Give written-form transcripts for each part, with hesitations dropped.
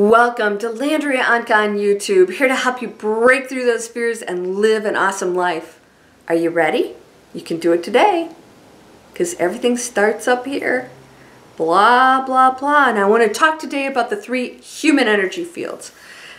Welcome to Landria Onkka on YouTube, here to help you break through those fears and live an awesome life. Are you ready? You can do it today, because everything starts up here. Blah, blah, blah. And I want to talk today about the 3 human energy fields.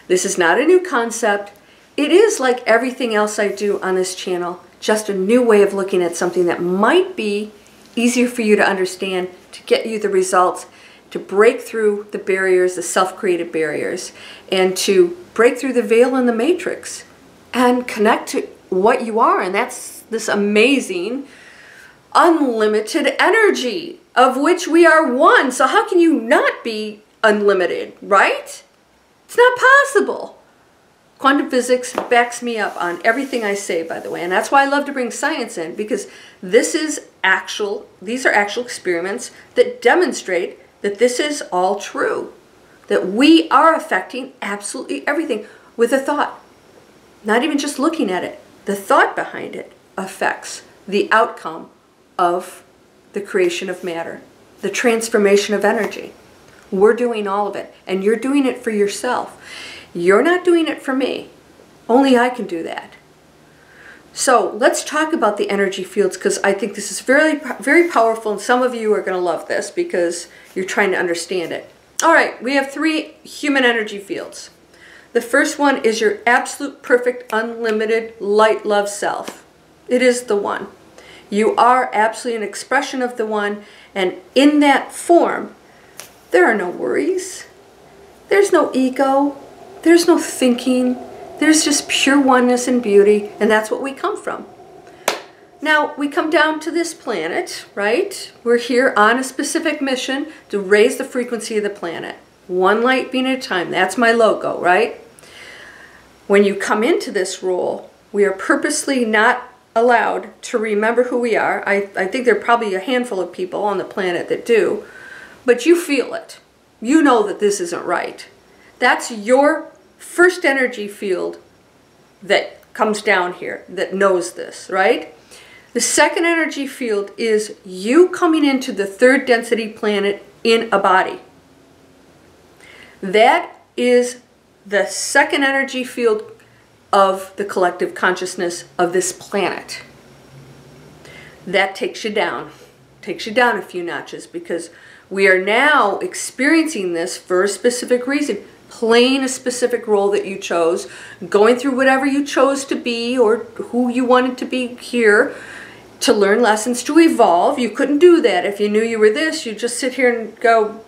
This is not a new concept. It is like everything else I do on this channel, just a new way of looking at something that might be easier for you to understand, to get you the results, to break through the barriers, the self-created barriers, and to break through the veil in the matrix and connect to what you are. And that's this amazing, unlimited energy of which we are one. So how can you not be unlimited, right? It's not possible. Quantum physics backs me up on everything I say, by the way. And that's why I love to bring science in, because these are actual experiments that demonstrate that this is all true, that we are affecting absolutely everything with a thought. Not even just looking at it. The thought behind it affects the outcome of the creation of matter, the transformation of energy. We're doing all of it, and you're doing it for yourself. You're not doing it for me. Only I can do that. So let's talk about the energy fields, because I think this is very, very powerful, and some of you are going to love this because you're trying to understand it. All right, we have 3 human energy fields. The first one is your absolute, perfect, unlimited, light, love self. It is the one. You are absolutely an expression of the one, and in that form, there are no worries. There's no ego. There's no thinking. There's just pure oneness and beauty, and that's what we come from. Now, we come down to this planet, right? We're here on a specific mission to raise the frequency of the planet. One light being at a time. That's my logo, right? When you come into this role, we are purposely not allowed to remember who we are. I think there are probably a handful of people on the planet that do, but you feel it. You know that this isn't right. That's your first energy field that comes down here, that knows this, right? The second energy field is you coming into the 3rd density planet in a body. That is the second energy field of the collective consciousness of this planet. That takes you down a few notches, because we are now experiencing this for a specific reason. Playing a specific role that you chose, going through whatever you chose to be or who you wanted to be here, to learn lessons, to evolve. You couldn't do that if you knew you were this. You just sit here and go,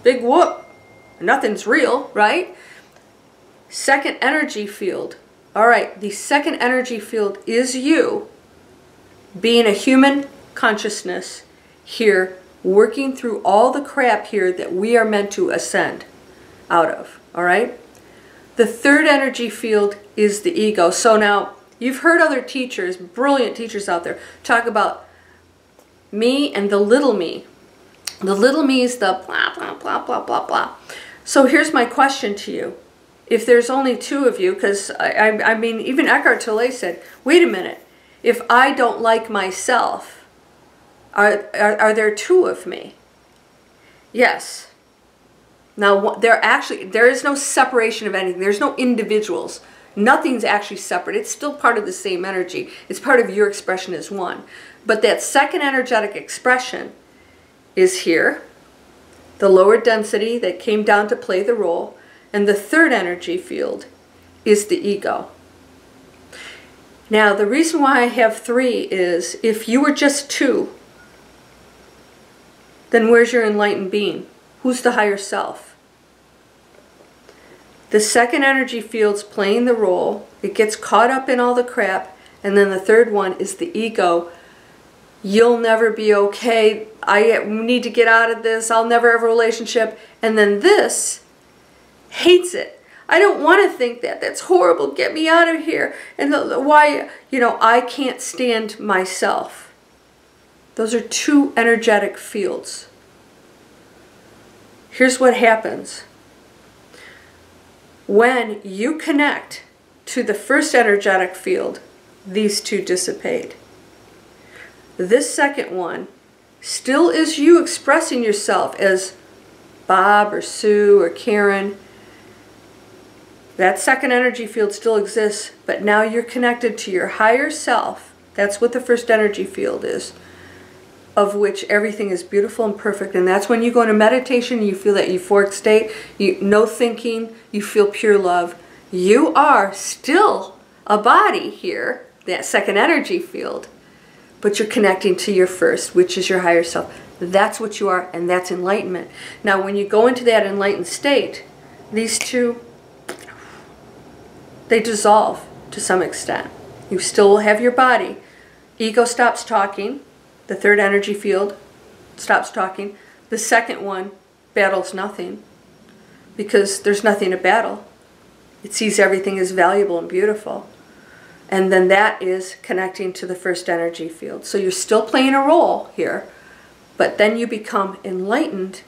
big whoop, nothing's real, right? Second energy field. All right, the second energy field is you being a human consciousness here, working through all the crap here that we are meant to ascend out of, all right? The 3rd energy field is the ego. So now, you've heard other teachers, brilliant teachers out there, talk about me and the little me. The little me is the blah, blah, blah, blah, blah, blah. So here's my question to you. If there's only 2 of you, because I mean, even Eckhart Tolle said, wait a minute, if I don't like myself, are there 2 of me? Yes. Now, there is no separation of anything. There's no individuals. Nothing's actually separate. It's still part of the same energy. It's part of your expression as one. But that second energetic expression is here, the lower density that came down to play the role, and the 3rd energy field is the ego. Now, the reason why I have 3 is, if you were just 2, then where's your enlightened being? Who's the higher self? The second energy field's playing the role. It gets caught up in all the crap. And then the 3rd one is the ego. You'll never be okay. I need to get out of this. I'll never have a relationship. And then this hates it. I don't want to think that. That's horrible. Get me out of here. And why, I can't stand myself. Those are 2 energetic fields. Here's what happens. When you connect to the first energetic field, these 2 dissipate. This second one still is you expressing yourself as Bob or Sue or Karen. That second energy field still exists, but now you're connected to your higher self. That's what the first energy field is, of which everything is beautiful and perfect. And that's when you go into meditation, you feel that euphoric state, no thinking, you feel pure love. You are still a body here, that second energy field, but you're connecting to your first, which is your higher self. That's what you are, and that's enlightenment. Now, when you go into that enlightened state, these two, they dissolve to some extent. You still will have your body. Ego stops talking. The third energy field stops talking. The second one battles nothing because there's nothing to battle. It sees everything as valuable and beautiful. And then that is connecting to the first energy field. So you're still playing a role here, but then you become enlightened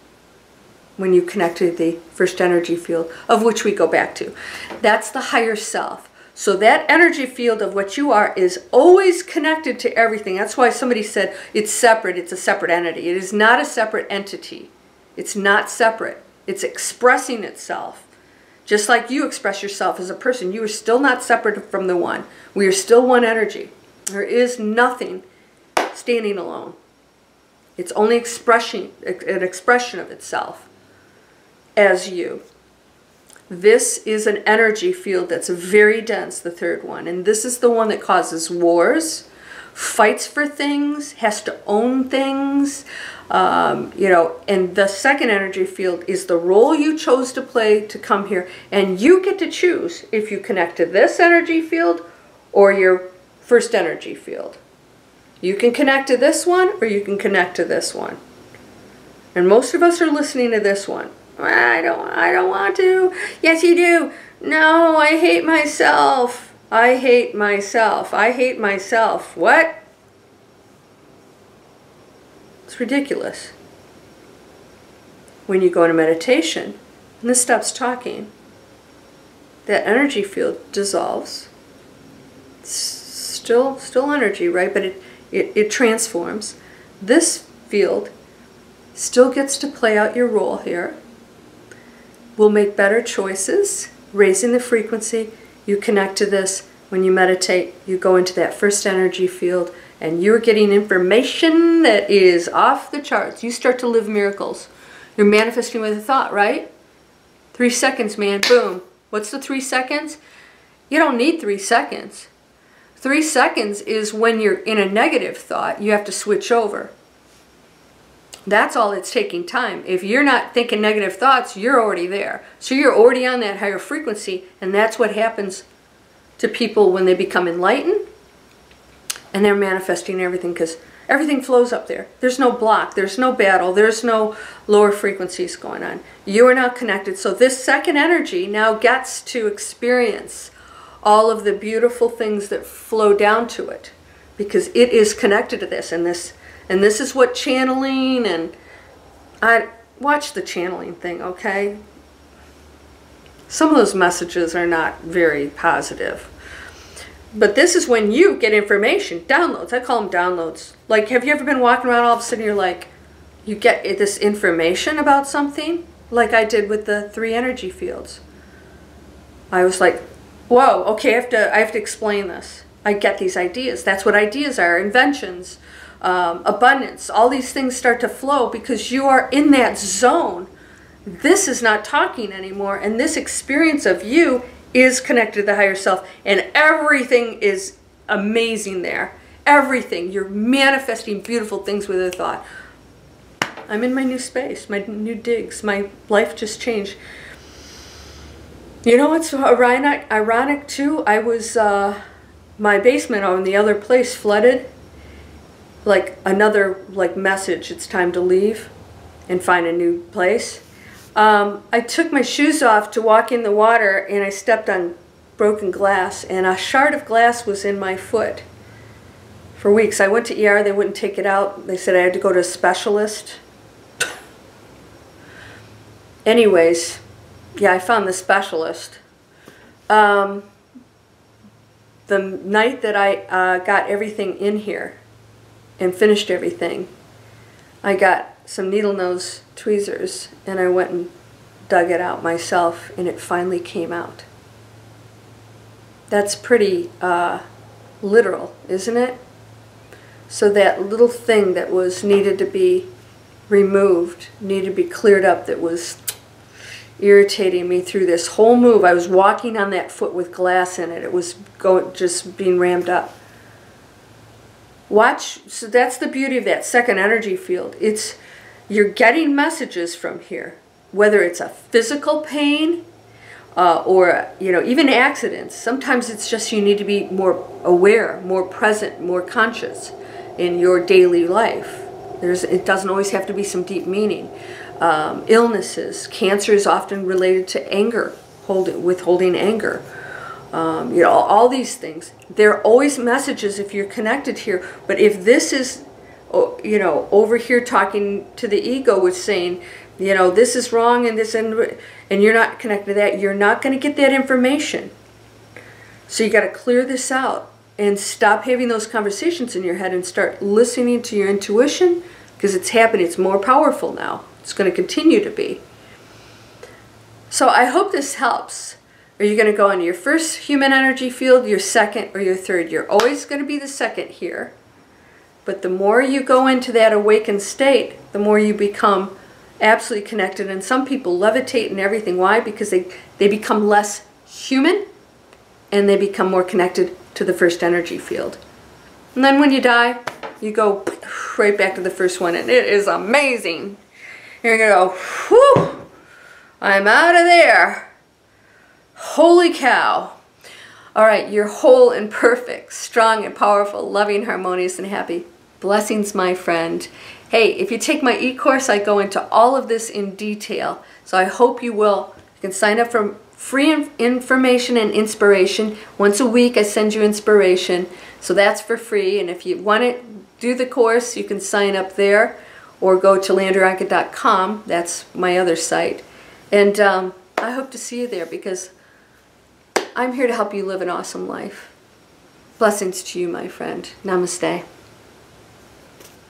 when you connect to the first energy field, of which we go back to. That's the higher self. So that energy field of what you are is always connected to everything. That's why somebody said it's separate, it's a separate entity. It is not a separate entity. It's not separate. It's expressing itself. Just like you express yourself as a person, you are still not separate from the one. We are still one energy. There is nothing standing alone. It's only an expression of itself as you. This is an energy field that's very dense, the third one. And this is the one that causes wars, fights for things, has to own things. You know, and the second energy field is the role you chose to play to come here. And you get to choose if you connect to this energy field or your first energy field. You can connect to this one or you can connect to this one. And most of us are listening to this one. I don't want to. Yes, you do. No, I hate myself. I hate myself. I hate myself. What? It's ridiculous. When you go into meditation, and this stops talking, that energy field dissolves. It's still energy, right? But it transforms. This field still gets to play out your role here. Will make better choices, raising the frequency. You connect to this. When you meditate, you go into that first energy field, and you're getting information that is off the charts. You start to live miracles. You're manifesting with a thought, right? 3 seconds, man. Boom. What's the 3 seconds? You don't need 3 seconds. 3 seconds is when you're in a negative thought. You have to switch over. That's all it's taking time. If you're not thinking negative thoughts, you're already there. So you're already on that higher frequency, and that's what happens to people when they become enlightened and they're manifesting everything, because everything flows up there. There's no block, there's no battle, there's no lower frequencies going on. You are now connected. So this second energy now gets to experience all of the beautiful things that flow down to it, because it is connected to this, and this is what channeling, and I watch the channeling thing, okay? Some of those messages are not very positive. But this is when you get information, downloads. I call them downloads. Like, have you ever been walking around, all of a sudden you're like, you get this information about something? Like I did with the 3 energy fields. I was like, whoa, okay, I have to explain this. I get these ideas. That's what ideas are, inventions. Abundance, all these things start to flow because you are in that zone. This is not talking anymore, and this experience of you is connected to the higher self, and everything is amazing there. Everything. You're manifesting beautiful things with a thought. I'm in my new space, my new digs. My life just changed. You know what's ironic too? I was, my basement on the other place flooded. Like another message, it's time to leave and find a new place. I took my shoes off to walk in the water, and I stepped on broken glass, and a shard of glass was in my foot for weeks. I went to ER, they wouldn't take it out. They said I had to go to a specialist. Anyways, yeah, I found the specialist. The night that I got everything in here and finished everything, I got some needle nose tweezers and I went and dug it out myself, and it finally came out. That's pretty literal, isn't it? So that little thing that was needed to be removed, needed to be cleared up, that was irritating me through this whole move. I was walking on that foot with glass in it. It was just being rammed up. Watch, so that's the beauty of that second energy field. You're getting messages from here, whether it's a physical pain or even accidents. Sometimes it's just you need to be more aware, more present, more conscious in your daily life. It doesn't always have to be some deep meaning. Illnesses, cancer is often related to anger, withholding anger. All these things. There are always messages if you're connected here. But if this is, over here talking to the ego with saying, this is wrong and you're not connected to that, you're not going to get that information. So you got to clear this out and stop having those conversations in your head and start listening to your intuition, because it's happening. It's more powerful now. It's going to continue to be. So I hope this helps. Are you going to go into your first human energy field, your second, or your third? You're always going to be the second here. But the more you go into that awakened state, the more you become absolutely connected. And some people levitate and everything. Why? Because they become less human and they become more connected to the first energy field. And then when you die, you go right back to the first one, and it is amazing. You're going to go, whew, I'm out of there. Holy cow. All right, you're whole and perfect, strong and powerful, loving, harmonious, and happy. Blessings, my friend. Hey, if you take my e-course, I go into all of this in detail. So I hope you will. You can sign up for free information and inspiration. Once a week, I send you inspiration. So that's for free. And if you want to do the course, you can sign up there or go to landriaonkka.com. That's my other site. And I hope to see you there, because I'm here to help you live an awesome life. Blessings to you, my friend. Namaste.